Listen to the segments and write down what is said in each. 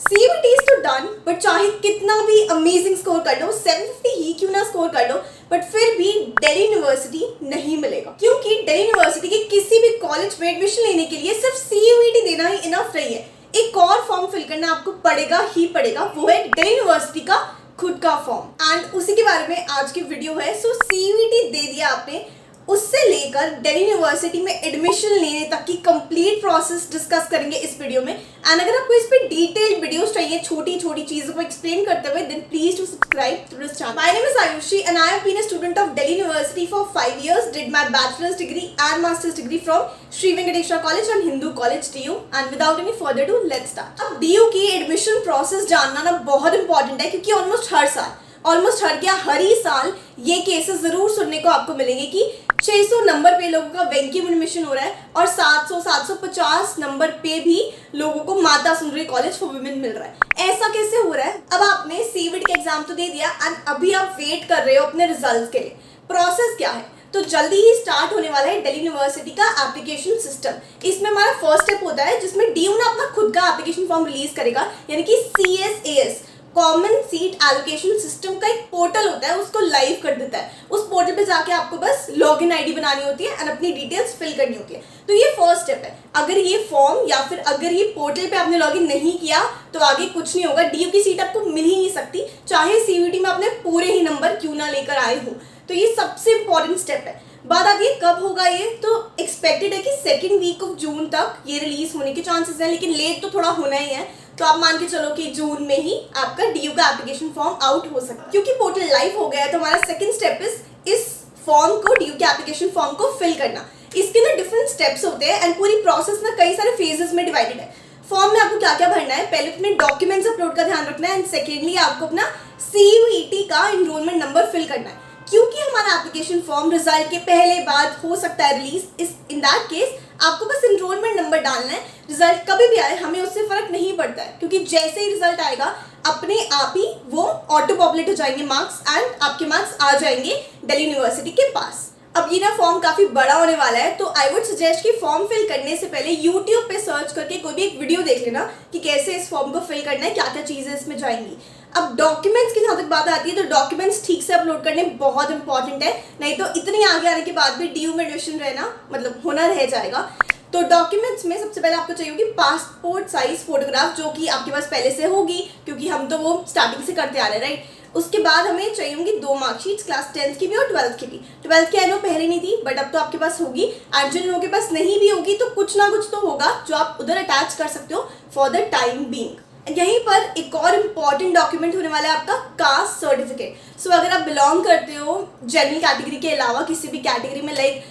CUET is तो done, but चाहे कितना भी अमेजिंग स्कोर कर लो, 750 ही क्यों ना स्कोर कर लो, बट फिर भी दिल्ली यूनिवर्सिटी नहीं मिलेगा, क्योंकि दिल्ली यूनिवर्सिटी के किसी भी कॉलेज में एडमिशन लेने के लिए सिर्फ CUET देना ही इनफ नहीं है। एक और फॉर्म फिल करना आपको पड़ेगा ही पड़ेगा, वो है दिल्ली यूनिवर्सिटी का खुद का फॉर्म। एंड उसी के बारे में आज की वीडियो है। सो CUET दे दिया आपने, उससे लेकर दिल्ली यूनिवर्सिटी में एडमिशन लेने तक की कंप्लीट प्रोसेस डिस्कस करेंगे इस वीडियो में। एंड अगर आपको इस पे डिटेल्ड वीडियोस चाहिए छोटी छोटी चीजों को एक्सप्लेन करते हुए, then please to subscribe to this channel. My name is Ayushi and I have been a student of Delhi University for 5 years, did my bachelors degree and masters degree from Shri Venkateswara College and Hindu College DU। And without any further do let's start. अब DU की admission process जानना ना बहुत important है, क्योंकि almost हर ही साल ये cases जरूर सुनने को आपको मिलेंगे कि 600 नंबर पे लोगों का वैंक्यूम एडमिशन हो रहा है और 750 नंबर पे भी लोगों को Mata Sundari college for women मिल रहा है। ऐसा कैसे हो रहा है? अब आपने CUET का एग्जाम तो दे दिया एंड अभी आप वेट कर रहे हो अपने रिजल्ट के लिए। प्रोसेस क्या है? तो जल्दी ही स्टार्ट होने वाला है दिल्ली यूनिवर्सिटी का एप्लीकेशन सिस्टम। इसमें हमारा फर्स्ट स्टेप होता है जिसमें DU ना अपना खुद का एप्लीकेशन फॉर्म रिलीज करेगा, यानी कि CSAS common seat allocation system का एक पोर्टल होता है, उसको लाइव कर देता है। उस पोर्टल पे जाके आपको बस लॉगिन आईडी बनानी होती है एंड अपनी डिटेल्स फिल करनी होती है। तो ये फर्स्ट स्टेप है। अगर ये फॉर्म या फिर अगर ये पोर्टल पे आपने लॉगिन नहीं किया तो आगे कुछ नहीं होगा। DU की सीट आपको मिल ही नहीं सकती, चाहे CUET में आपने पूरे ही नंबर क्यों ना लेकर आए हो। तो ये सबसे इंपॉर्टेंट स्टेप है। बात आती है कब होगा ये, तो एक्सपेक्टेड है कि 2nd वीक ऑफ जून तक ये रिलीज होने के चांसेस हैं, लेकिन लेट तो थोड़ा होना ही है। तो आप मान के चलो कि जून में ही आपका DU का एप्लीकेशन फॉर्म आउट हो सकता है। क्योंकि पोर्टल लाइव हो गया है तो हमारा सेकंड स्टेप इस फॉर्म को, DU के एप्लीकेशन फॉर्म को फिल करना। इसके ना डिफरेंट स्टेप्स होते हैं एंड पूरी प्रोसेस ना कई सारे फेजेस में डिवाइडेड है। फॉर्म में आपको क्या क्या भरना है? पहले अपने डॉक्यूमेंट्स अपलोड का ध्यान रखना है एंड सेकेंडली आपको अपना CUET का एनरोलमेंट नंबर फिल करना है। क्योंकि हमारा एप्लीकेशन फॉर्म रिजल्ट के पहले बाद हो सकता है रिलीज, इन दैट केस आपको बस एनरोलमेंट नंबर डालना है। रिजल्ट कभी भी आए हमें उससे फर्क नहीं पड़ता है, क्योंकि जैसे ही रिजल्ट आएगा अपने आप ही वो ऑटो पॉपुलेट हो जाएंगे मार्क्स एंड आपके मार्क्स आ जाएंगे दिल्ली यूनिवर्सिटी के पास। अब ये ना फॉर्म काफी बड़ा होने वाला है, तो आई वुड सजेस्ट कि फॉर्म फिल करने से पहले यूट्यूब पे सर्च करके कोई भी एक वीडियो देख लेना कि कैसे इस फॉर्म को फिल करना है, क्या क्या चीजें इसमें जाएंगी। अब डॉक्यूमेंट्स की जहाँ तक बात आती है तो डॉक्यूमेंट्स ठीक से अपलोड करने बहुत इंपॉर्टेंट है, नहीं तो इतनी आगे आने के बाद भी DU में एडमिशन रहना मतलब होना रह जाएगा। तो डॉक्यूमेंट्स में सबसे पहले आपको चाहिए होगी पासपोर्ट साइज फोटोग्राफ, जो कि आपके पास पहले से होगी क्योंकि हम तो वो स्टार्टिंग से करते आ रहे हैं, राइट। उसके बाद हमें चाहिए होंगी 2 मार्कशीट्स, क्लास 10th की भी और 12th की भी। 12th की आई नो पहले नहीं थी, बट अब तो आपके पास होगी। एंड जिन लोगों के पास नहीं भी होगी तो कुछ ना कुछ तो होगा जो आप उधर अटैच कर सकते हो फॉर द टाइम बीइंग। यहीं पर एक और इम्पॉर्टेंट डॉक्यूमेंट होने वाला है आपका कास्ट सर्टिफिकेट। सो अगर आप बिलोंग करते हो जनरल कैटेगरी के अलावा किसी भी कैटेगरी में, लाइक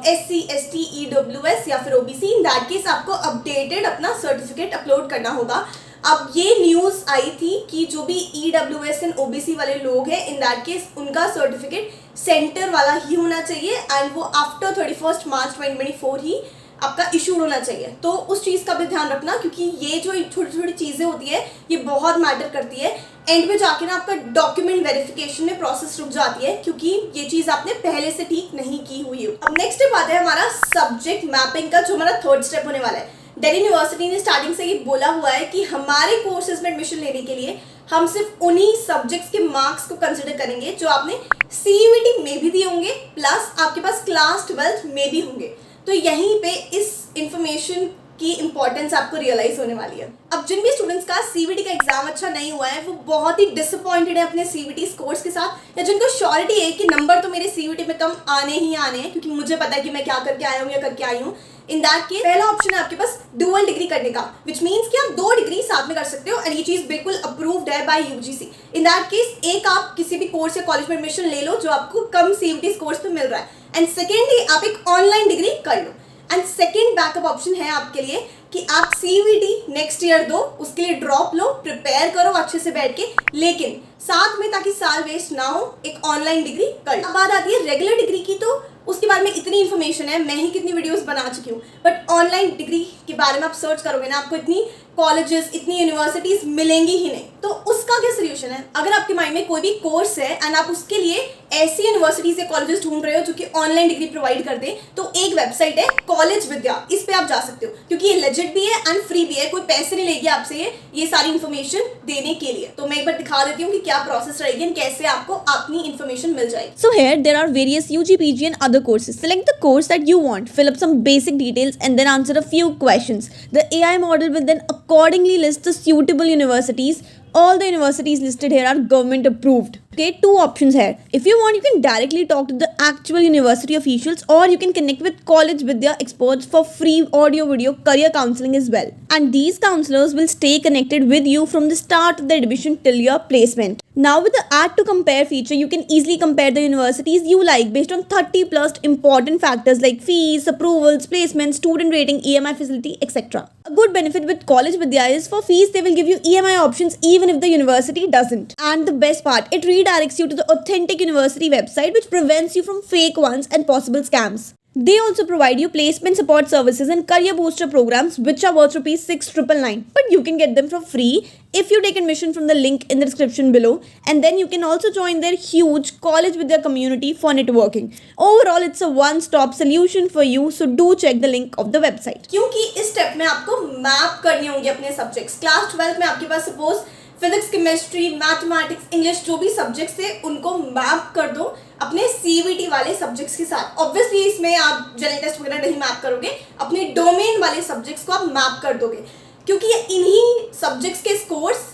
SC ST EWS या फिर OBC, इन दैट केस आपको अपडेटेड अपना सर्टिफिकेट अपलोड करना होगा। अब ये न्यूज़ आई थी कि जो भी EWS एंड OBC वाले लोग हैं, इन दैट केस उनका सर्टिफिकेट सेंटर वाला ही होना चाहिए एंड वो आफ्टर 31 मार्च 2024 ही आपका इशूड होना चाहिए। तो उस चीज़ का भी ध्यान रखना, क्योंकि ये जो छोटी छोटी चीज़ें होती है ये बहुत मैटर करती है। एंड में जाके ना आपका डॉक्यूमेंट वेरिफिकेशन में प्रोसेस रुक जाती है, क्योंकि ये चीज़ आपने पहले से ठीक नहीं की हुई हो। अब नेक्स्ट स्टेप आता है हमारा सब्जेक्ट मैपिंग का, जो हमारा थर्ड स्टेप होने वाला है। दिल्ली यूनिवर्सिटी ने स्टार्टिंग से ये बोला हुआ है कि हमारे कोर्सेज में एडमिशन लेने के लिए हम सिर्फ उन्हीं सब्जेक्ट्स के मार्क्स को कंसिडर करेंगे जो आपने CUET में भी दिए होंगे, प्लस आपके पास क्लास 12th में भी होंगे। तो यहीं पे इस इंफॉर्मेशन की इंपॉर्टेंस आपको रियलाइज होने वाली है। अब जिन भी स्टूडेंट्स का CUET का एग्जाम अच्छा नहीं हुआ है, वो बहुत ही डिसअपॉइंटेड है अपने CUET स्कोर्स के साथ, या जिनको श्योरिटी है कि नंबर तो मेरे CUET में कम आने ही आने हैं, क्योंकि मुझे पता है कि मैं क्या करके आया हूँ या करके आई हूँ। इन दैट केस पहला ऑप्शन है आपके पास डुअल डिग्री करने का, विच मीन्स कि आप 2 डिग्री साथ में कर सकते हो एंड ये चीज़ बिल्कुल अप्रूव्ड है by UGC। In that case एक आप किसी भी कोर्स या कॉलेज में एडमिशन ले लो जो आपको कम CUET स्कोर्स पे मिल रहा है, एंड सेकेंडली आप एक ऑनलाइन डिग्री कर लो। एंड सेकेंड बैकअप ऑप्शन है आपके लिए कि आप CUET नेक्स्ट ईयर दो, उसके लिए ड्रॉप लो, प्रिपेयर करो अच्छे से बैठ के, लेकिन साथ में ताकि साल वेस्ट ना हो एक ऑनलाइन डिग्री कर लो। अब बात आती है रेगुलर डिग्री की, तो उसके बारे में इतनी इन्फॉर्मेशन है, मैं ही कितनी वीडियोस बना चुकी हूँ, बट ऑनलाइन डिग्री के बारे में आप सर्च करोगे ना, आपको इतनी कॉलेजेस इतनी यूनिवर्सिटीज़ मिलेंगी ही नहीं। तो उस उसका क्या सोल्यूशन है? अगर आपके माइंड में कोई भी कोर्स है एंड आप उसके लिए ऐसी यूनिवर्सिटीज या कॉलेजेस ढूंढ रहे हो जो कि ऑनलाइन डिग्री प्रोवाइड कर दे, तो एक वेबसाइट है कॉलेज विद्या, इस पे आप जा सकते हो क्योंकि ये लेजिट भी है एंड फ्री भी है, कोई पैसे नहीं लेगी आपसे ये सारी इन्फॉर्मेशन देने के लिए। तो मैं एक बार दिखा देती हूँ कि क्या प्रोसेस रहेगी एंड कैसे आपको अपनी इन्फॉर्मेशन मिल जाएगी। So here there are various UG, PG and other courses. Select the course that you want, fill up some basic details and then answer a few questions. The AI model will then accordingly list the suitable universities. All the universities listed here are government approved. Okay, two options here. If you want, you can directly talk to the actual university officials or you can connect with college with their experts for free audio video career counseling as well. And these counselors will stay connected with you from the start of the admission till your placement. Now with the add to compare feature, you can easily compare the universities you like based on 30 plus important factors like fees, approvals, placements, student rating, EMI facility, etc. A good benefit with College Vidya is for fees, they will give you EMI options even if the university doesn't. And the best part, it redirects you to the authentic university website which prevents you from fake ones and possible scams. They also provide you placement support services and career booster programs which are worth ₹6,999. But you can get them for free if you take admission from the link in the description below. And then you can also join their huge College with their community for networking. Overall, it's a one-stop solution for you. So do check the link of the website. क्योंकि इस step में आपको map करने होंगे अपने subjects. Class 12 में आपके पास suppose physics, chemistry, mathematics, English जो भी सब्जेक्ट्स थे उनको मैप कर दो अपने CVT वाले सब्जेक्ट्स के साथ। ऑब्वियसली इसमें आप जनरल टेस्ट वगैरह नहीं मैप करोगे, अपने डोमेन वाले सब्जेक्ट्स को आप मैप कर दोगे क्योंकि इन्हीं सब्जेक्ट्स के स्कोर्स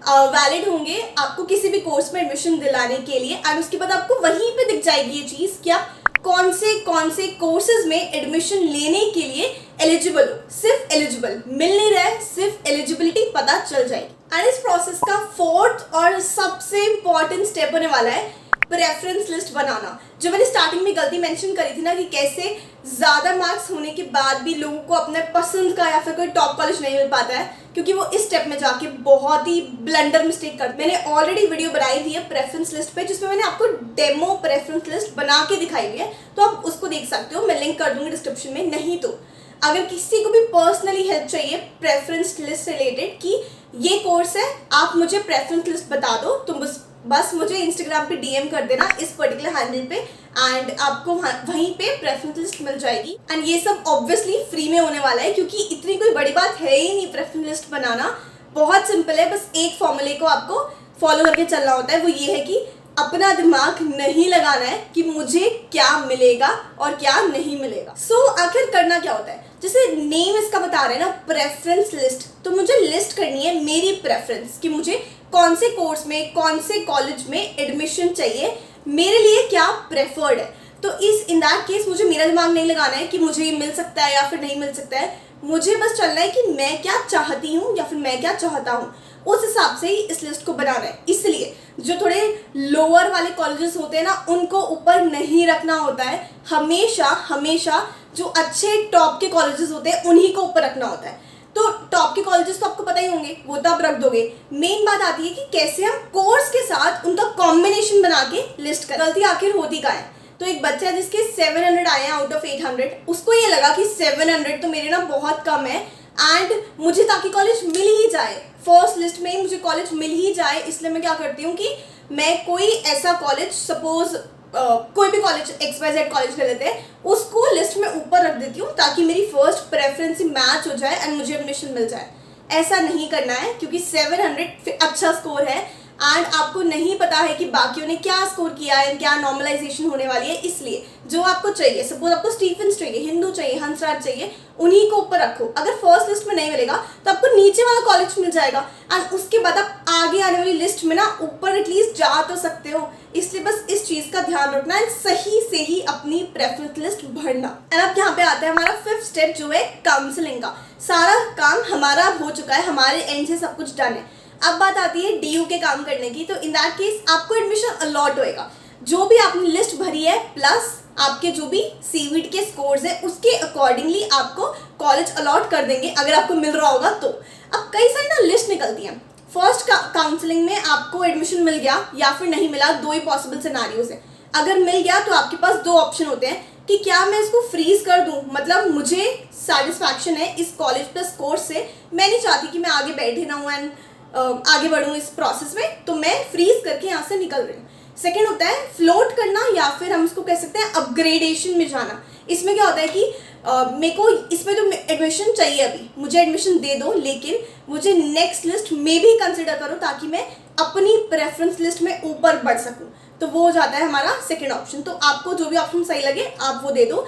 वैलिड होंगे आपको किसी भी कोर्स में एडमिशन दिलाने के लिए। एंड उसके बाद आपको वहीं पे दिख जाएगी ये चीज़ कि आप कौन से कोर्सेज में एडमिशन लेने के लिए एलिजिबल हो। सिर्फ एलिजिबल मिल नहीं रहा है, सिर्फ एलिजिबिलिटी पता चल जाएगी। एंड इस प्रोसेस का फोर्थ और सबसे इंपॉर्टेंट स्टेप होने वाला है प्रेफरेंस लिस्ट बनाना। जो मैंने स्टार्टिंग में गलती मेंशन करी थी ना कि कैसे ज़्यादा मार्क्स होने के बाद भी लोगों को अपने पसंद का या फिर कोई टॉप कॉलेज नहीं मिल पाता है क्योंकि वो इस स्टेप में जाके बहुत ही ब्लंडर मिस्टेक करते हैं। मैंने ऑलरेडी वीडियो बनाई हुई है प्रेफरेंस लिस्ट पे जिसमें मैंने आपको डेमो प्रेफरेंस लिस्ट बना के दिखाई हुई है, तो आप उसको देख सकते हो, मैं लिंक कर दूंगी डिस्क्रिप्शन में। नहीं तो अगर किसी को भी पर्सनली हेल्प चाहिए प्रेफरेंस लिस्ट से रिलेटेड कि ये कोर्स है, आप मुझे प्रेफरेंस लिस्ट बता दो, तुम बस मुझे इंस्टाग्राम पे DM कर देना इस पर्टिकुलर हैंडल पे एंड आपको वहीं पे प्रेफरेंस लिस्ट मिल जाएगी। एंड ये सब ऑब्वियसली फ्री में होने वाला है क्योंकि इतनी कोई बड़ी बात है ही नहीं प्रेफरेंस लिस्ट बनाना, बहुत सिंपल है। बस एक फॉर्मूले को आपको फॉलो करके चलना होता है, वो ये है कि अपना दिमाग नहीं लगाना है कि मुझे क्या मिलेगा और क्या नहीं मिलेगा। सो आखिर करना क्या होता है, जैसे नेम इसका बता रहे हैं ना प्रेफरेंस लिस्ट, तो मुझे लिस्ट करनी है मेरी प्रेफरेंस कि मुझे कौन से कोर्स में कौन से कॉलेज में एडमिशन चाहिए, मेरे लिए क्या प्रेफर्ड है। तो इन दैट केस मुझे मेरा दिमाग नहीं लगाना है कि मुझे ये मिल सकता है या फिर नहीं मिल सकता है, मुझे बस चलना है कि मैं क्या चाहती हूँ या फिर मैं क्या चाहता हूँ, उस हिसाब से ही इस लिस्ट को बनाना है। इसलिए जो थोड़े लोअर वाले कॉलेजेस होते हैं ना उनको ऊपर नहीं रखना होता है, हमेशा जो अच्छे टॉप के कॉलेजेस होते हैं उन्हीं को ऊपर रखना होता है। तो टॉप के कॉलेजेस तो आपको पता ही होंगे, वो तो आप रख दोगे। मेन बात आती है कि कैसे हम कोर्स के साथ उनका कॉम्बिनेशन बना के लिस्ट कर। गलती आखिर होती का है, तो एक बच्चा जिसके 700 आए हैं आउट ऑफ 800, उसको ये लगा कि 700 तो मेरे ना बहुत कम है एंड मुझे ताकि कॉलेज मिल ही जाए, फर्स्ट लिस्ट में ही मुझे कॉलेज मिल ही जाए, इसलिए मैं क्या करती हूँ कि मैं कोई ऐसा कॉलेज सपोज कोई भी कॉलेज XYZ कॉलेज ले लेते हैं, उसको लिस्ट में ऊपर रख देती हूँ ताकि मेरी फर्स्ट प्रेफरेंस मैच हो जाए एंड मुझे एडमिशन मिल जाए। ऐसा नहीं करना है क्योंकि 700 अच्छा स्कोर है एंड आपको नहीं पता है कि बाकियों ने क्या स्कोर किया है, क्या नॉर्मलाइजेशन होने वाली है। इसलिए जो आपको चाहिए, सपोज आपको स्टीफेंस चाहिए, हिंदू चाहिए, हंसराज चाहिए, उन्हीं को ऊपर रखो। अगर फर्स्ट लिस्ट में नहीं मिलेगा तो आपको नीचे वाला कॉलेज मिल जाएगा एंड उसके बाद आप आगे आने वाली लिस्ट में ना ऊपर एटलीस्ट जा तो सकते हो। इसलिए बस इस चीज़ का ध्यान रखना है, सही से ही अपनी प्रेफरेंस लिस्ट भरना। एंड अब यहाँ पे आता है हमारा 5th स्टेप जो है काउंसलिंग का। सारा काम हमारा हो चुका है, हमारे एंड से सब कुछ डन है। अब बात आती है DU के काम करने की। तो इन दैट केस आपको एडमिशन अलॉट होएगा, जो भी आपने लिस्ट भरी है प्लस आपके जो भी CVT के स्कोर्स है उसके अकॉर्डिंगली आपको कॉलेज अलॉट कर देंगे अगर आपको मिल रहा होगा तो। अब कई सारी ना लिस्ट निकलती हैं, फर्स्ट काउंसलिंग में आपको एडमिशन मिल गया या फिर नहीं मिला, दो ही पॉसिबल सिनेरियोज है। अगर मिल गया तो आपके पास दो ऑप्शन होते हैं कि क्या मैं इसको फ्रीज कर दूं, मतलब मुझे सेटिस्फैक्शन है इस कॉलेज प्लस कोर्स से, मैं नहीं चाहती कि मैं आगे बैठे ना हूँ एंड आगे बढ़ूँ इस प्रोसेस में, तो मैं फ्रीज करके यहाँ से निकल रही हूँ। सेकेंड होता है फ्लोट करना, या फिर हम इसको कह सकते हैं अपग्रेडेशन में जाना। इसमें क्या होता है कि मेरे को इसमें तो एडमिशन चाहिए, अभी मुझे एडमिशन दे दो, लेकिन मुझे नेक्स्ट लिस्ट में भी कंसिडर करो ताकि मैं अपनी प्रेफरेंस लिस्ट में ऊपर बढ़ सकूं। तो वो हो जाता है हमारा सेकंड ऑप्शन। तो आपको जो भी ऑप्शन सही लगे आप वो दे दो।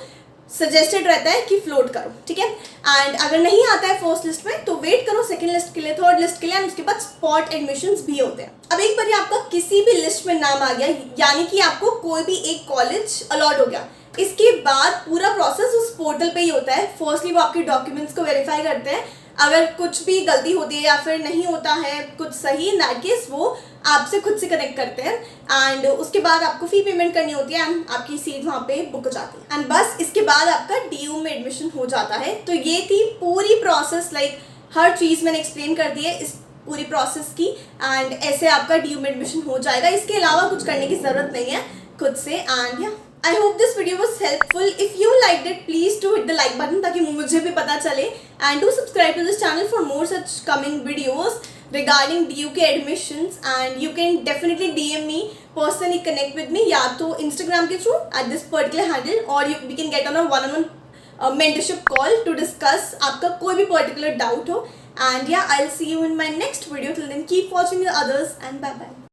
सजेस्टेड रहता है कि फ्लोट करो, ठीक है। एंड अगर नहीं आता है फर्स्ट लिस्ट में तो वेट करो सेकंड लिस्ट के लिए, थर्ड लिस्ट के लिए, एंड उसके बाद स्पॉट एडमिशंस भी होते हैं। अब एक बार आपका किसी भी लिस्ट में नाम आ गया, यानी कि आपको कोई भी एक कॉलेज अलॉट हो गया, इसके बाद पूरा प्रोसेस उस पोर्टल पे ही होता है। फर्स्टली वो आपके डॉक्यूमेंट्स को वेरीफाई करते हैं, अगर कुछ भी गलती होती है या फिर नहीं होता है कुछ सही, इन दैट केस वो आपसे खुद से कनेक्ट करते हैं, एंड उसके बाद आपको फी पेमेंट करनी होती है एंड आपकी सीट वहाँ पे बुक हो जाती है, एंड बस इसके बाद आपका DU में एडमिशन हो जाता है। तो ये थी पूरी प्रोसेस, लाइक हर चीज़ मैंने एक्सप्लेन कर दी है इस पूरी प्रोसेस की, एंड ऐसे आपका DU में एडमिशन हो जाएगा। इसके अलावा कुछ करने की ज़रूरत नहीं है खुद से। एंड या I hope this video was helpful. If you liked it, please do hit the like button ताकि मुझे भी पता चले, and do subscribe to this channel for more such coming videos regarding DU के admissions, and you can definitely DM me personally, connect with me या तो Instagram के through at this particular handle, or we can get on a one-on-one mentorship call to discuss आपका कोई भी particular doubt हो। And yeah, I'll see you in my next video. Till then, keep watching the others and bye bye.